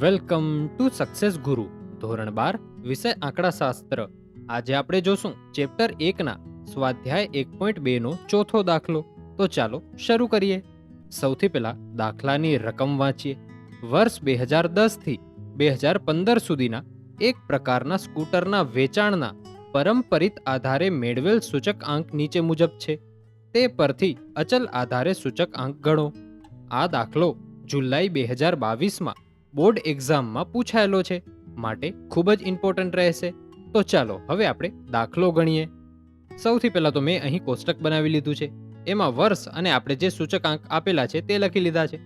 Welcome to success ગુરુ ધોરણ 12 વિષય આંકડાશાસ્ત્ર. આજે આપણે જોશું ચેપ્ટર 1 ના સ્વાધ્યાય 1.2 નો ચોથો દાખલો. તો ચાલો શરૂ કરીએ. સૌથી પહેલા દાખલાની રકમ વાંચીએ. વર્ષ 2010 થી 2015 સુધીના એક પ્રકારના સ્કૂટરના વેચાણના પરંપરિત આધારે મેળવેલ સૂચક આંક નીચે મુજબ છે. તે પરથી અચલ આધારે સૂચક આંક ગણો. આ દાખલો જુલાઈ 2022માં બોર્ડ એક્ઝામમાં પૂછાયેલો છે, માટે ખૂબ જ ઇમ્પોર્ટન્ટ રહેશે. તો ચાલો હવે આપણે દાખલો ગણીએ. સૌથી પહેલા તો મેં અહીં કોષ્ટક બનાવી લીધું છે. એમાં વર્ષ અને આપણે જે સૂચકાંક આપેલા છે તે લખી લીધા છે.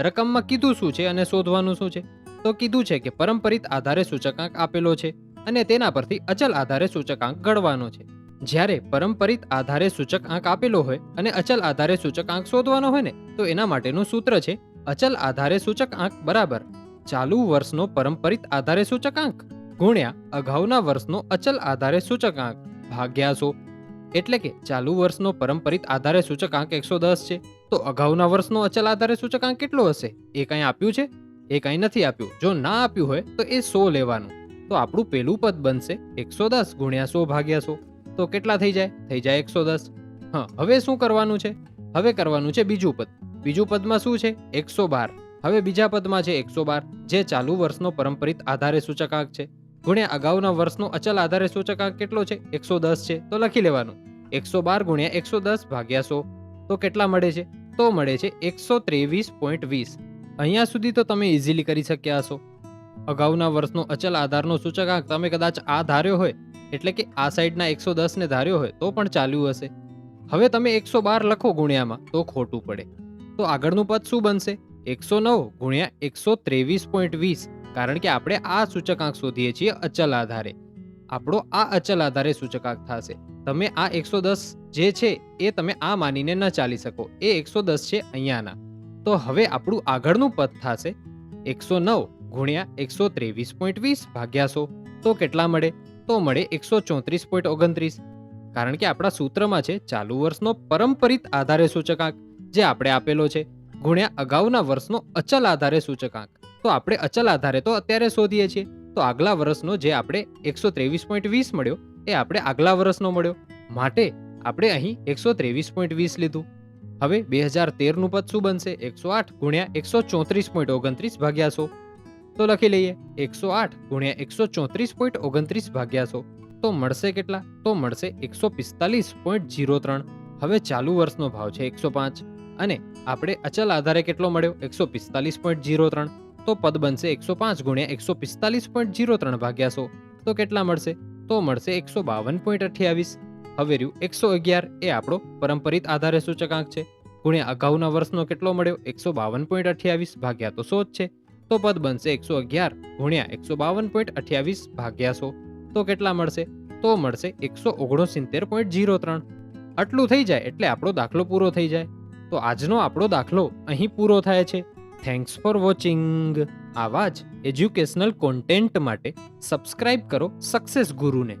રકમમાં કીધું શું છે અને શોધવાનું શું છે? તો કીધું છે કે પરંપરિત આધારે સૂચકાંક આપેલો છે અને તેના પરથી અચલ આધારે સૂચકાંક ગણવાનો છે. જ્યારે પરંપરિત આધારે સૂચકાંક આપેલો હોય અને અચલ આધારે સૂચકાંક શોધવાનો હોય ને, તો એના માટેનું સૂત્ર છે અચલ આધારે સૂચકાંક બરાબર ચાલુ વર્ષનો પરંપરિત આધારે સૂચકાંક ગુણ્યા અગાઉના વર્ષનો અચલ આધારે સૂચકાંક ભાગ્યા 100. એટલે કે ચાલુ વર્ષનો પરંપરિત આધારે સૂચકાંક 110 છે, તો અગાઉના વર્ષનો અચલ આધારે સૂચકાંક કેટલો હશે? એ કંઈ આપ્યું છે? એ કંઈ નથી આપ્યું. જો ના આપ્યું હોય તો એ 100 લેવાનું. તો આપણું પેલું પદ બનશે 110 ગુણ્યા 100 ભાગ્યા 100. તો કેટલા થઈ જાય? થઈ જાય 110. હા, હવે શું કરવાનું છે? હવે કરવાનું છે બીજું પદ. બીજું પદમાં શું છે? 112. હવે બીજા પદમાં છે 112, જે ચાલુ વર્ષનો પરંપરિત આધારે સૂચકાંક છે, ગુણ્યા અગાઉના વર્ષનો અચલ આધારે સૂચકાંક કેટલો છે? 110 છે. તો લખી લેવાનું 112 ગુણ્યા 110 ભાગ્યા 100. તો કેટલા મળે છે? તો મળે છે 123.20. અહીંયા સુધી તો તમે ઇઝીલી કરી શક્યા હશો. અગાઉના વર્ષનો અચલ આધારનો સૂચકાંક તમે કદાચ આ ધાર્યો હોય, એટલે કે આ સાઈડના 110 ને ધાર્યો હોય તો પણ ચાલ્યું હશે. હવે તમે 112 લખો ગુણ્યામાં તો ખોટું પડે. તો આગળનું પદ શું બનશે? 109 ગુણ્યા 123.20. કારણ કે આપણે આ સૂચકાંક શોધીએ છીએ અચલ આધારે. આપણો આ અચલ આધારે સૂચકાંક થશે. તમે આ 110 જે છે એ તમે આ માનીને ન ચાલી શકો. એ 110 છે અહીંયાના. તો હવે આપણું આગળનું પદ થશે 109 ગુણ્યા 123.20 ભાગ્યા 100. તો કેટલા મળે? તો મળે 134.29. કારણ કે આપણા સૂત્રમાં છે ચાલુ વર્ષનો પરંપરિત આધારે સૂચકાંક જે આપણે આપેલો છે, ગુણ્યા અગાઉના વર્ષનો અચલ આધારે સૂચકાંક. તો આપણે અચલ આધારે તો અત્યારે શોધીએ છીએ, તો આગલા વર્ષનો જે આપણે 123.20 મળ્યો એ આપણે આગલા વર્ષનો મળ્યો, માટે આપણે અહીં 123.20 લીધું. હવે 2013 નું પદ શું બનશે? 108 ગુણ્યા 134.29 ભાગ્યા 100. તો લખી લઈએ 108 ગુણ્યા 134.29 ભાગ્યા 100. તો મળશે કેટલા? તો મળશે 145.03. હવે ચાલુ વર્ષનો ભાવ છે 105 અને આપણે અચલ આધારે કેટલો મળ્યો? 145.03. તો પદ બનશે 105 ગુણ્યા 145.03 ભાગ્યા 100. તો કેટલા મળશે? તો મળશે 152.28. હવે રહ્યું 111, એ આપણો પરંપરિત આધારે સૂચકાંક છે, ગુણ્યા અગાઉના વર્ષનો કેટલો મળ્યો? 152.28 ભાગ્યા તો 100 જ છે. તો પદ બનશે 111 ગુણ્યા 152.28 ભાગ્યા 100. તો કેટલા મળશે? તો મળશે 169.03. આટલું થઈ જાય એટલે આપણો દાખલો પૂરો થઈ જાય. તો આજનો આપણો દાખલો અહીં પૂરો થાય છે. Thanks for watching. આવા જ એજ્યુકેશનલ કોન્ટેન્ટ માટે સબસ્ક્રાઇબ કરો સક્સેસ ગુરુને.